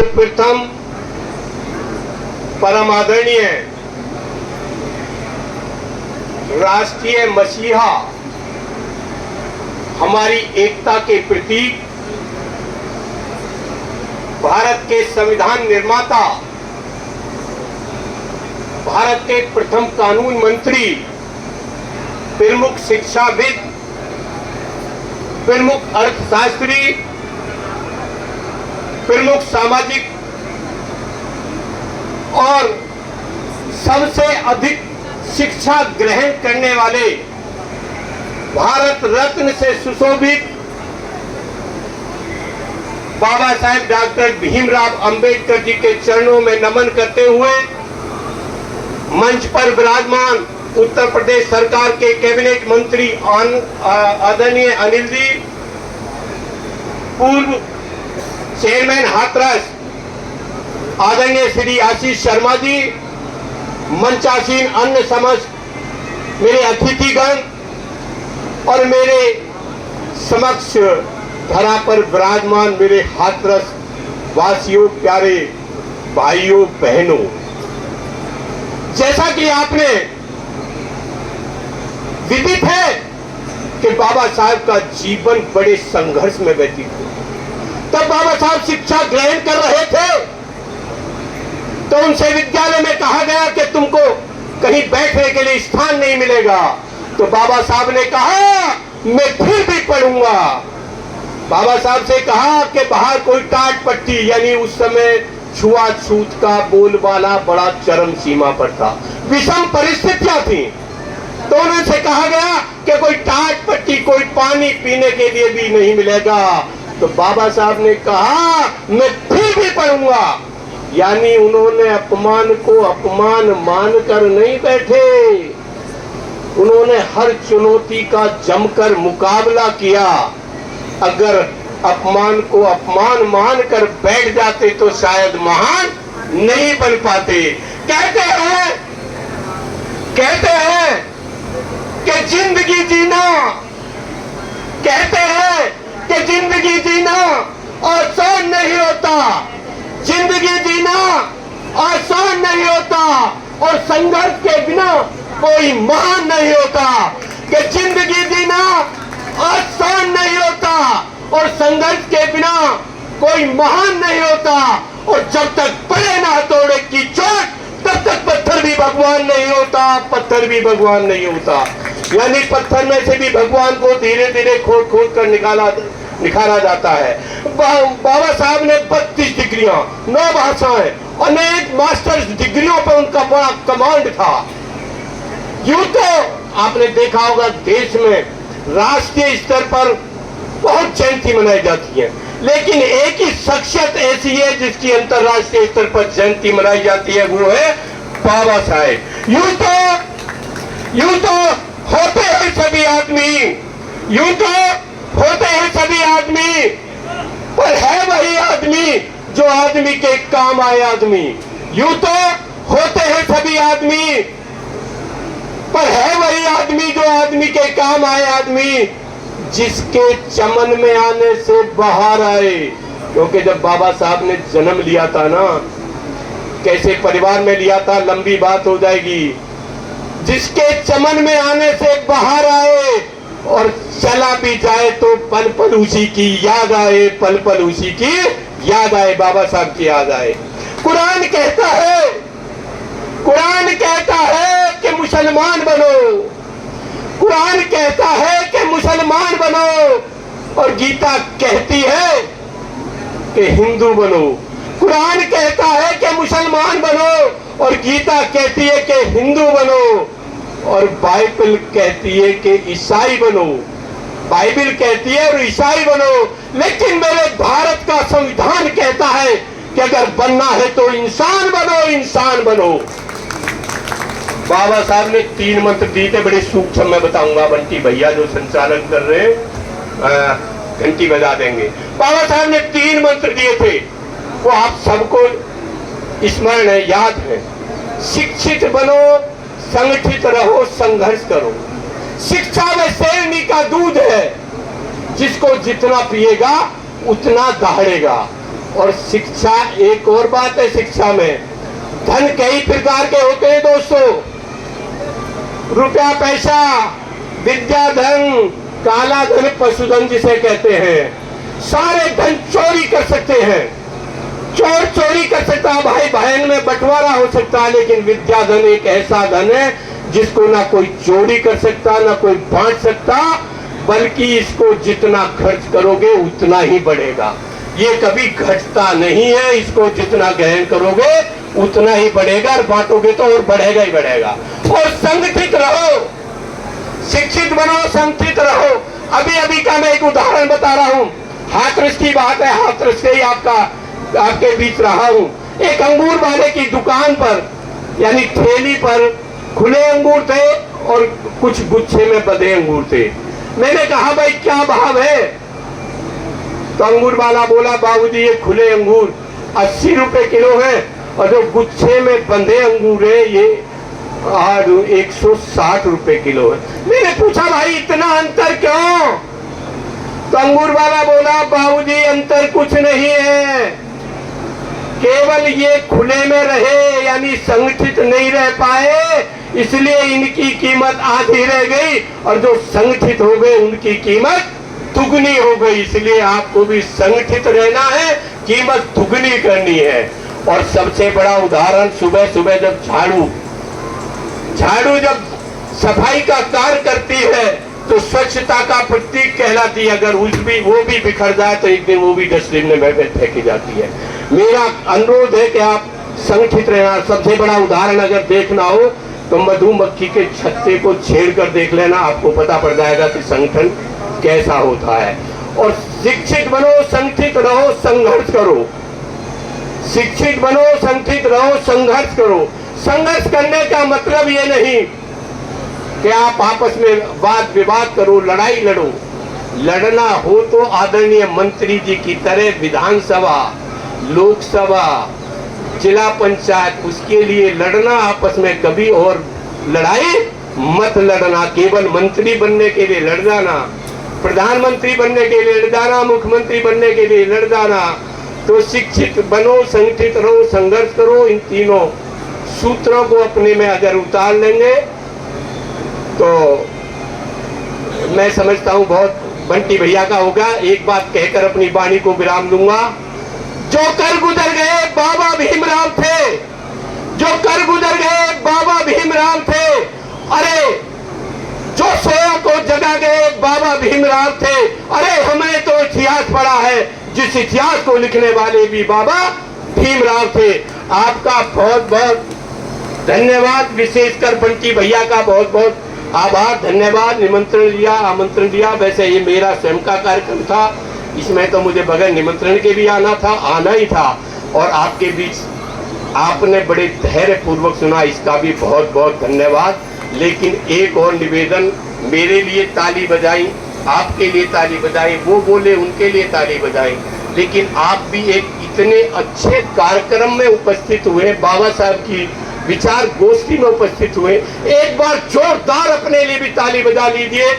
सर्वप्रथम परम आदरणीय राष्ट्रीय मसीहा, हमारी एकता के प्रतीक, भारत के संविधान निर्माता, भारत के प्रथम कानून मंत्री, प्रमुख शिक्षाविद, प्रमुख अर्थशास्त्री, प्रमुख सामाजिक और सबसे अधिक शिक्षा ग्रहण करने वाले, भारत रत्न से सुशोभित बाबा साहेब डॉक्टर भीमराव अंबेडकर जी के चरणों में नमन करते हुए मंच पर विराजमान उत्तर प्रदेश सरकार के कैबिनेट मंत्री आदरणीय अनिल जी, पूर्व चेयरमैन हाथरस आदरणीय श्री आशीष शर्मा जी, मंचासीन अन्य समस्त मेरे अतिथिगण और मेरे समक्ष धरा पर विराजमान मेरे हाथरस वासियों, प्यारे भाइयों बहनों, जैसा कि आपने विदित है कि बाबा साहब का जीवन बड़े संघर्ष में व्यतीत हुआ। तब बाबा साहब शिक्षा ग्रहण कर रहे थे तो उनसे विद्यालय में कहा गया कि तुमको कहीं बैठने के लिए स्थान नहीं मिलेगा। तो बाबा साहब ने कहा मैं फिर भी पढ़ूंगा। बाबा साहब से कहा कि बाहर कोई टाट पट्टी, यानी उस समय छुआछूत का बोलबाला बड़ा चरम सीमा पर था, विषम परिस्थितियां थी। तो उनसे कहा गया कि कोई टाट पट्टी, कोई पानी पीने के लिए भी नहीं मिलेगा। तो बाबा साहब ने कहा मैं फिर भी पढ़ूंगा, यानी उन्होंने अपमान को अपमान मानकर नहीं बैठे, उन्होंने हर चुनौती का जमकर मुकाबला किया। अगर अपमान को अपमान मानकर बैठ जाते तो शायद महान नहीं बन पाते। कहते हैं कि जिंदगी जीना, कहते हैं कि जिंदगी जीना आसान नहीं होता, जिंदगी जीना आसान नहीं होता और संघर्ष के बिना कोई महान नहीं होता। कि जिंदगी जीना आसान नहीं होता और संघर्ष के बिना कोई महान नहीं होता। और जब तक पड़े ना हथौड़े की चोट तब तक पत्थर भी भगवान नहीं होता, पत्थर भी भगवान नहीं होता। यानी पत्थर में से भी भगवान को धीरे धीरे खोद खोद कर निखारा जाता है। बाबा साहब ने 32 डिग्रियां, 9 भाषाएं, अनेक मास्टर्स डिग्रियों पर उनका बड़ा कमांड था। यूं तो आपने देखा होगा देश में राष्ट्रीय स्तर पर बहुत जयंती मनाई जाती है, लेकिन एक ही शख्सियत ऐसी है जिसकी अंतरराष्ट्रीय स्तर पर जयंती मनाई जाती है, वो है बाबा साहेब। यूं तो होते हैं सभी आदमी, यूं तो होते हैं सभी आदमी, पर है वही आदमी जो आदमी के काम आए आदमी। यूं तो होते हैं सभी आदमी, पर है वही आदमी जो आदमी के काम आए आदमी, जिसके चमन में आने से बाहर आए। क्योंकि जब बाबा साहब ने जन्म लिया था ना, कैसे परिवार में लिया था, लंबी बात हो जाएगी। जिसके चमन में आने से बाहर आए और चला भी जाए तो पल पल उसी की याद आए, पल पल उसी की याद आए, बाबा साहब की याद आए। कुरान कहता है कि मुसलमान बनो, कुरान कहता है कि मुसलमान बनो, और गीता कहती है कि हिंदू बनो। कुरान कहता है कि मुसलमान बनो और गीता कहती है कि हिंदू बनो, और बाइबल कहती है कि ईसाई बनो। बाइबल कहती है और ईसाई बनो, लेकिन मेरे भारत का संविधान कहता है कि अगर बनना है तो इंसान बनो, इंसान बनो। बाबा साहब ने 3 मंत्र दिए थे, बड़े सूक्ष्म मैं बताऊंगा, बंटी भैया जो संचालन कर रहे हैं घंटी बजा देंगे। बाबा साहब ने 3 मंत्र दिए थे, वो आप सबको स्मरण है, याद है। शिक्षित बनो, संगठित रहो, संघर्ष करो। शिक्षा में शेरनी का दूध है, जिसको जितना पिएगा उतना दहाड़ेगा। और शिक्षा, एक और बात है शिक्षा में, धन कई प्रकार के होते हैं दोस्तों। रुपया पैसा, विद्या धन, काला धन, पशुधन जिसे कहते हैं। सारे धन चोरी कर सकते हैं, चोर चोरी कर सकता है, भाई बहन में बंटवारा हो सकता है, लेकिन विद्या धन एक ऐसा धन है जिसको ना कोई चोरी कर सकता, ना कोई बांट सकता, बल्कि इसको जितना खर्च करोगे उतना ही बढ़ेगा। ये कभी घटता नहीं है, इसको जितना ग्रहण करोगे उतना ही बढ़ेगा, और बांटोगे तो और बढ़ेगा ही बढ़ेगा। और संगठित रहो, शिक्षित बनो, संगठित रहो। अभी अभी का मैं एक उदाहरण बता रहा हूँ, हाथरस की बात है, हाथरस से ही आपके बीच रहा हूँ। एक अंगूर वाले की दुकान पर, यानी ठेली पर खुले अंगूर थे और कुछ गुच्छे में बंधे अंगूर थे। मैंने कहा भाई क्या भाव है? तो अंगूर वाला बोला बाबूजी ये खुले अंगूर 80 रुपए किलो है, और जो गुच्छे में बंधे अंगूर है ये 160 रुपए किलो है। मैंने पूछा भाई इतना अंतर क्यों? तो अंगूर वाला बोला बाबूजी अंतर कुछ नहीं है, केवल ये खुले में रहे यानी संगठित नहीं रह पाए, इसलिए इनकी कीमत आधी रह गई, और जो संगठित हो गए उनकी कीमत दुगनी हो गई। इसलिए आपको भी संगठित रहना है, कीमत दुगनी करनी है। और सबसे बड़ा उदाहरण, सुबह सुबह जब झाड़ू जब सफाई का कार्य करती है तो स्वच्छता का प्रतीक कहलाती है। अगर वो भी बिखर जाए तो एक दिन वो भी डस्टबिन में फेंकी जाती है। मेरा अनुरोध है कि आप संगठित रहना। सबसे बड़ा उदाहरण अगर देखना हो तो मधुमक्खी के छत्ते को छेड़ कर देख लेना, आपको पता पड़ जाएगा कि संगठन कैसा होता है। और शिक्षित बनो, संगठित रहो, संघर्ष करो। शिक्षित बनो, संगठित रहो, संघर्ष करो। संघर्ष करने का मतलब ये नहीं कि आप आपस में वाद विवाद करो, लड़ाई लड़ो। लड़ना हो तो आदरणीय मंत्री जी की तरह विधानसभा, लोकसभा, जिला पंचायत, उसके लिए लड़ना आपस में कभी, और लड़ाई मत लड़ना। केवल मंत्री बनने के लिए लड़ जाना, प्रधानमंत्री बनने के लिए लड़ जाना, मुख्यमंत्री बनने के लिए लड़ जाना। तो शिक्षित बनो, संगठित रहो, संघर्ष करो। इन तीनों सूत्रों को अपने में अगर उतार लेंगे तो मैं समझता हूं बहुत बंटी भैया का होगा। एक बात कहकर अपनी वाणी को विराम दूंगा। जो कर गुजर गए बाबा भीमराव थे, जो कर गुजर गए बाबा भीमराव थे। अरे जो सोया को जगा गए बाबा भीमराव थे। अरे हमें तो इतिहास पढ़ा है, जिस इतिहास को लिखने वाले भी बाबा भीमराव थे। आपका बहुत बहुत धन्यवाद, विशेषकर बंटी भैया का बहुत बहुत आभार, धन्यवाद। निमंत्रण दिया, आमंत्रण दिया। वैसे ये मेरा स्वयं का कार्यक्रम था, इसमें तो मुझे बगैर निमंत्रण के भी आना था, आना ही था। और आपके बीच आपने बड़े धैर्य पूर्वक सुना, इसका भी बहुत बहुत धन्यवाद। लेकिन एक और निवेदन, मेरे लिए ताली बजाई, आपके लिए ताली बजाई, वो बोले उनके लिए ताली बजाई, लेकिन आप भी एक इतने अच्छे कार्यक्रम में उपस्थित हुए, बाबा साहब की विचार गोष्ठी में उपस्थित हुए। एक बार जोरदार अपने लिए भी ताली बजा लीजिए।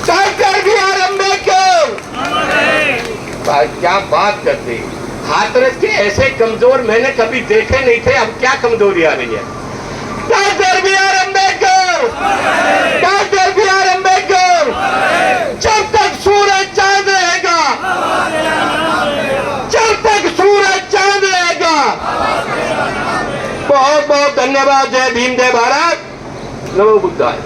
डॉक्टर BR अम्बेडकर, क्या बात करते। हाथरस के ऐसे कमजोर मैंने कभी देखे नहीं थे, अब क्या कमजोरी आ रही है। Doctor BR Ambedkar, doctor BR Ambedkar, जब तक सूरज चांद रहेगा, जब तक सूरज चांद रहेगा। बहुत बहुत धन्यवाद। जय भीम, जय भारत, नमो बुद्धाय।